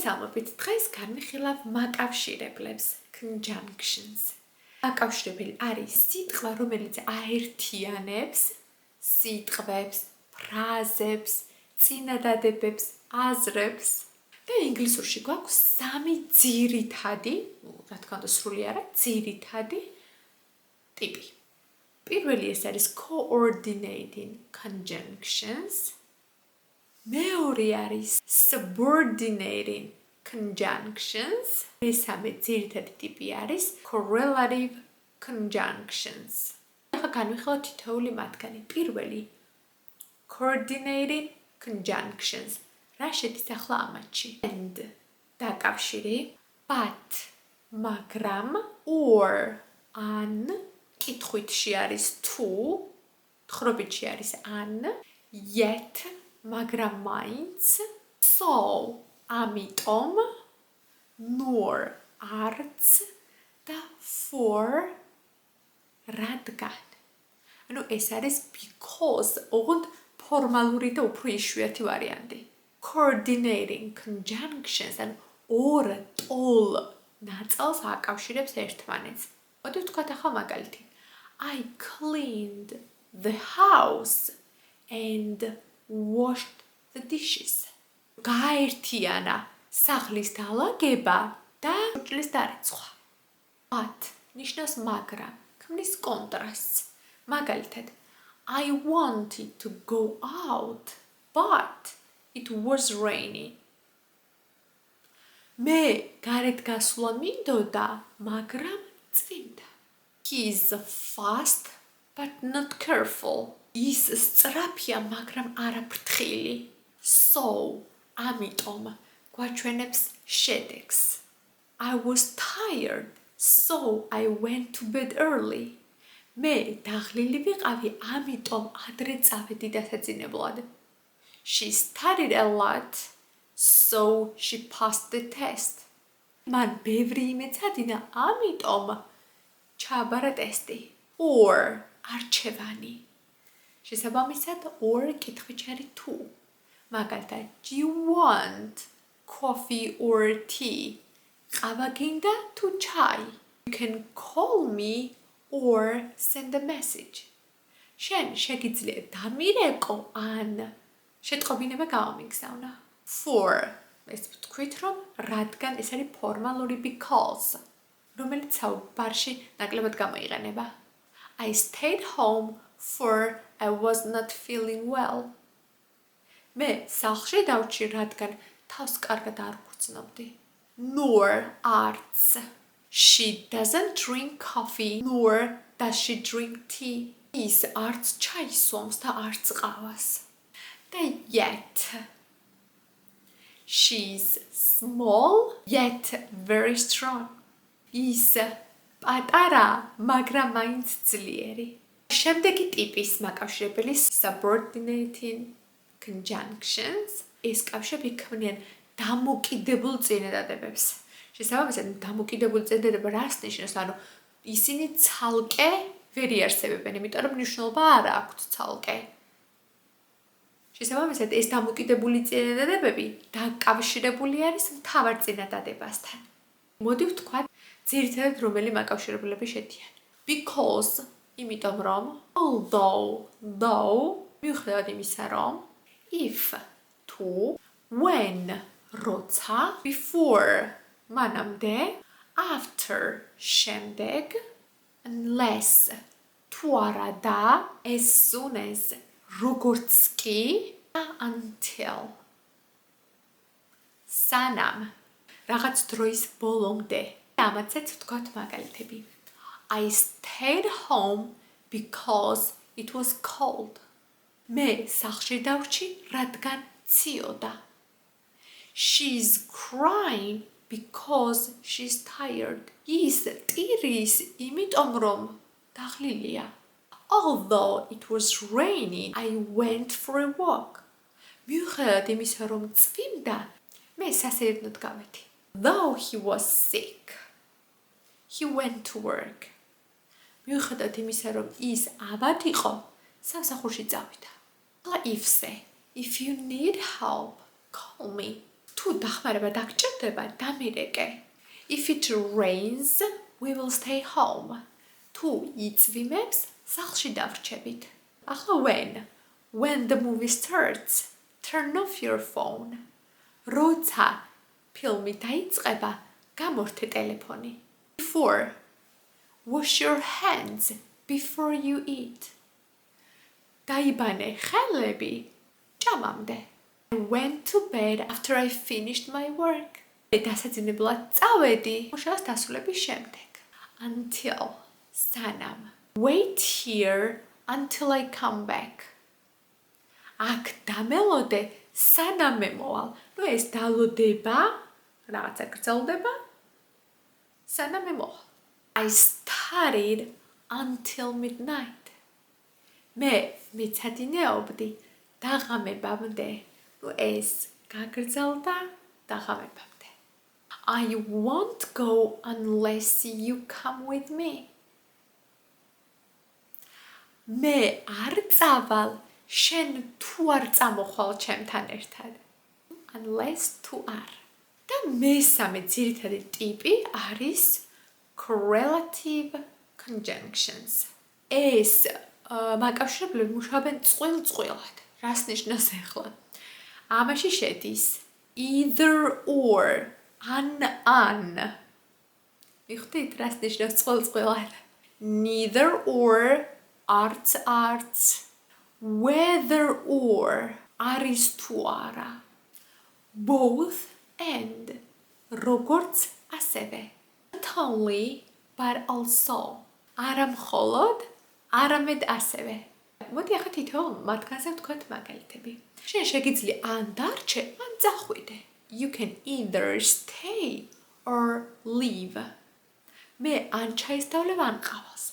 მოგესალმებით, დღეს განვიხილავ მაკავშირებლებს, conjunctions. მაკავშირებელი არის სიტყვა, რომელიც აერთიანებს სიტყვებს, ფრაზებს, წინადადებებს, აზრებს. და ინგლისურში გვაქვს სამი ძირითადი, რა თქმა უნდა სრული არა, ძირითადი ტიპი. პირველი ეს არის coordinating conjunctions. მეორე არის subordinating conjunctions. მესამე ძირითადი ტიპი არის correlative conjunctions. ახლა განვიხილოთ თითოეული მათგანი. პირველი coordinating conjunctions. რა შედის ახლა ამათში? And დაკავშირი, but, მაგრამ, or, an, კითხვითში არის თუ, თხრობითში არის an, yet, მაგრამ მაინც, so, ამიტომ, nor, არც და for, რადგან. ანუ ეს არის because, ოღონდ ფორმალური და უფრო იშვიათი ვარიანტი. Coordinating conjunctions ან ორ ტოლ ნაწილს აკავშირებს ერთმანეთს. მოდი ვთქვათ ახლა მაგალითი. I cleaned the house and washed the dishes. გაერთიანა სახლის დალაგება და ჭრილის დარეცხვა. But ნიშნავს მაგრამ, ქმნის კონტრასტს. მაგალითად, I wanted to go out, but it was raining. მე გარეთ გასვლა მინდოდა, მაგრამ წვიმდა. He is fast, but not careful. ის სწრაფია, მაგრამ არაფრთხილი. So, ამიტომ გვაჩვენებს შედეგს. I was tired, so I went to bed early. მე დაღლილი ვიყავი, ამიტომ ადრე წავედი დასაძინებლად. She studied a lot, so she passed the test. მან ბევრი იმეცადინა, ამიტომ ჩააბარა ტესტი. Or არჩევანი. შესაბამისად, or კითხვით არის თუ. მაგალითად, do you want coffee or tea? ყავა გინდა თუ ჩაი? You can call me or send a message. შენ შეგიძლია დამირეკო ან შეტყობინება გამომიგზავნა. For ეს ვთქვით, რომ რადგან ეს არის ფორმალური because, რომელიც საუბარში ნაკლებად გამოიყენება. I stayed home for I was not feeling well. მე სახლში დავჭი, რადგან თავს კარგად არ ვგრძნობდი. Nor arts. She doesn't drink coffee, nor does she drink tea. ის არც ჩაის სვამს და არც ყავას. და yet. She's small, yet very strong. ის პატარა, მაგრამ მაინც ძლიერი. შემდეგი ტიპის მაკავშირებელი subordinating conjunctions. ეს კავშირები ქმნიან დამოკიდებულ წინადადებებს. შესაბამისად, დამოკიდებული წინადადება რას ნიშნავს? ანუ ისინი ცალკე ვერ იარსებებენ, იმიტომ რომ მნიშვნელობა არ აქვთ ცალკე. შესაბამისად, ეს დამოკიდებული წინადადებები დაკავშირებული არის მთავარ წინადადებასთან. მოდი ვთქვათ, ძირითადად რომელი მაკავშირებლები შედიან. Because, იმიტომ რომ, although, though, მიუხედავად იმისა, რომ, if, თუ, when, როცა, before, მანამდე, after, შემდეგ, unless, თუ არა და, as soon as, როგორც კი, until. სანამ, რაღაც დროის ბოლომდე. ამაცაც ვთქვათ მაგალითები. I stayed home because it was cold. მე სახლში დავრჩი, რადგან ციოდა. She's crying because she's tired. ის ტირის, იმიტომ რომ დაღლილია. Although it was raining, I went for a walk. მიუხედავად იმისა, რომ წვიმდა, მე სასეირნოდ გავედი. Though he was sick, he went to work. მიუხედავად იმისა, რომ ის აბად იყო, სამსახურში წავიდა. If say, if you need help, call me. თუ დახმარება დაგჭირდება, დამირეკე. If it rains, we will stay home. თუ იწვიმებს, სახლში დავრჩებით. ახლა when the movie starts, turn off your phone. როცა ფილმი დაიწყება, გამორთე ტელეფონი. Before, wash your hands before you eat. დაიბანე ხელები ჭამამდე. I went to bed after I finished my work. დასაძინებლად წავედი მუშაოს დასრულების შემდეგ. Until, სანამ. Wait here until I come back. აქ დამელოდე სანამ მე მოვალ. ეს დალოდება, რაღაცა გრძელდება, სანამ მე მოვალ. I studied until midnight. მე მეცადინეობდი დაღამებამდე. ეს გაგრძელდა დაღამებამდე. I won't go unless you come with me. მე არ წავალ, შენ თუ არ წამოხვალ ჩემთან ერთად. Unless თუ არ. და მესამე ძირითადი ტიპი არის correlative conjunctions. ეს მაკავშირებლები მუშაობენ წყვილ-წყვილად. რას ნიშნავს ახლა? ამაში შედის either or, an. მიხდით, რას ნიშნავს წყვილ-წყვილად? Neither or, arts, whether or, არის თუ არა. Both and, როგორც ასევე. Not only, but also. არა მხოლოდ, არამედ ასევე. მოდი ახლა თითოეულ მათგანზე ვთქვათ მაგალითები. შენ შეგიძლია ან დარჩე, ან წახვიდე. You can either stay or leave. მე ან ჩაისდავლებ, ან ყავას.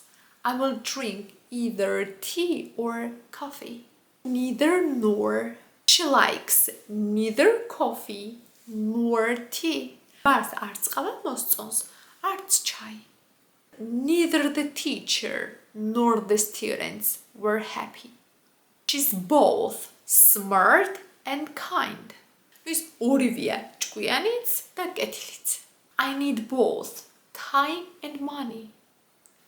I will drink either tea or coffee. Neither nor. She likes neither coffee nor tea. Მას არც ყავა მოსწონს, არც ჩაი. Neither the teacher nor the students were happy. She's both smart and kind. Ის ორივეა, ჭკვიანიც და კეთილიც. I need both time and money.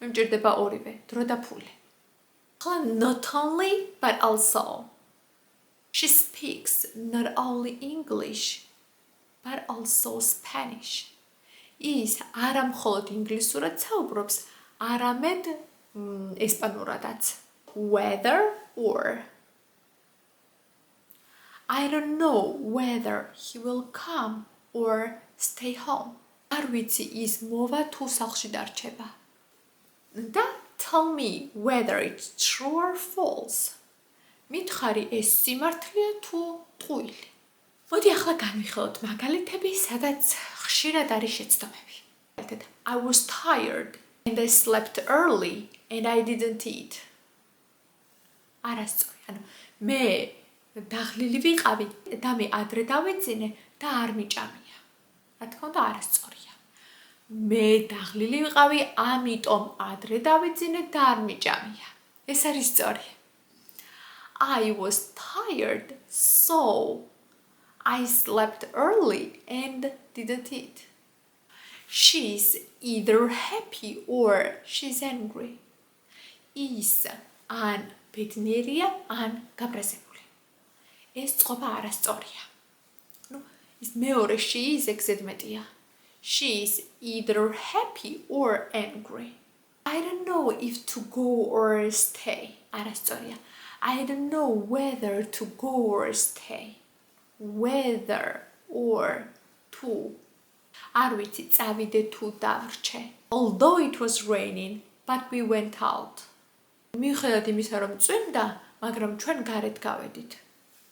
მე მჭირდება ორივე, დრო და ფული. ახლა not only but also. She speaks not only English but also Spanish. ის არა მხოლოდ ინგლისურად საუბრობს, არამედ ესპანურადაც. Whether or. I don't know whether he will come or stay home. არ ვიცი ის მოვა თუ სახლში დარჩება. და tell me whether it's true or false. მითხარი ეს სიმართლეა თუ ტყუილი. მოდი ახლა განვიხილოთ მაგალითები, სადაც ხშირად არის შეცდომები. I was tired and I slept early and I didn't eat. არასწორი. ანუ მე დაღლილი ვიყავი და მე ადრე დავეძინე და არ მიჭამია. რა თქმა უნდა არასწორია. მე დაღლილი ვიყავი, ამიტომ ადრე დავეძინე და არ მიჭამია. ეს არის სწორი. I was tired, so I slept early and didn't eat. She's either happy or she's angry. ის ან ბედნიერია, ან გაბრაზებული. ეს წყობა არასწორია. ის მეორე she's ეგზედმეტია. She's either happy or angry. I don't know if to go or stay. არასწორია. I don't know whether to go or stay. Whether or to. არ ვიცი წავიდე თუ დავრჩე. Although it was raining, but we went out. მიუხედავად იმისა, რომ წვიმდა, მაგრამ ჩვენ გარეთ გავედით.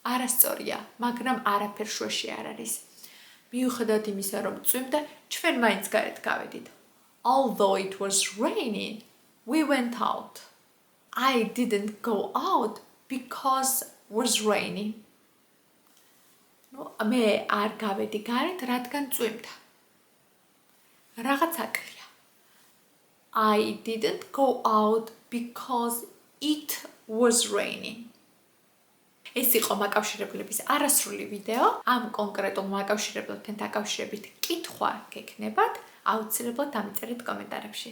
არასწორია, მაგრამ არაფერ შუაში არ არის. მიუხედავად იმისა, რომ წვიმდა, ჩვენ მაინც გარეთ გავედით. Although it was raining, we went out. I didn't go out because was raining. მე არ გავედი გარეთ, რადგან წვიმდა. რაღაც აკლია. I didn't go out because it was raining. ეს იყო მაკავშირებლების არასრული ვიდეო. ამ კონკრეტულ მაკავშირებლებთან დაკავშირებით კითხვა გექნებათ, აუცილებლად დამიწერეთ კომენტარებში.